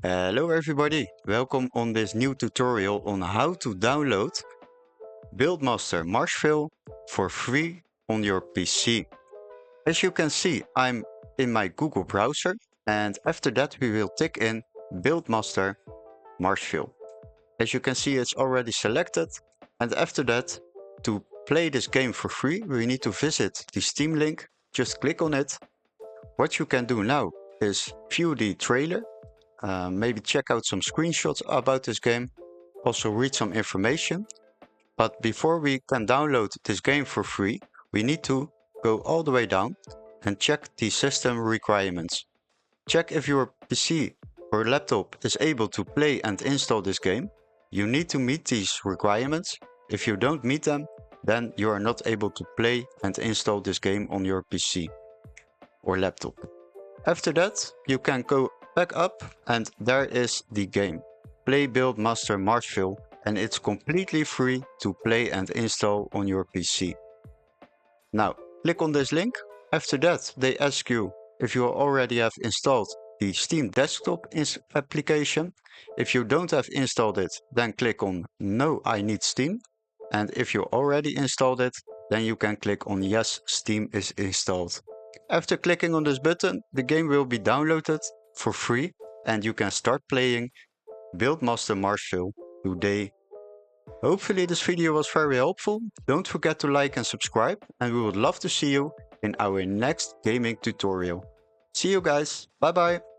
Hello everybody, welcome on this new tutorial on how to download Buildmaster MarsVille for free on your PC. As you can see, I'm in my Google browser, and after that we will tick in Buildmaster MarsVille. As you can see, it's already selected, and after that, to play this game for free, we need to visit the Steam link. Just click on it. What you can do now is view the trailer. Maybe check out some screenshots about this game, also read some information. But before we can download this game for free, we need to go all the way down and check the system requirements. Check if your PC or laptop is able to play and install this game. You need to meet these requirements. If you don't meet them, then you are not able to play and install this game on your PC or laptop. After that, you can go back up and there is the game. Play Buildmaster MarsVille, and it's completely free to play and install on your PC. Now, click on this link. After that, they ask you if you already have installed the Steam desktop application. If you don't have installed it, then click on No, I need Steam. And if you already installed it, then you can click on Yes, Steam is installed. After clicking on this button, the game will be downloaded for free and you can start playing Buildmaster MarsVille today. Hopefully this video was very helpful. Don't forget to like and subscribe, and we would love to see you in our next gaming tutorial. See you guys, bye bye!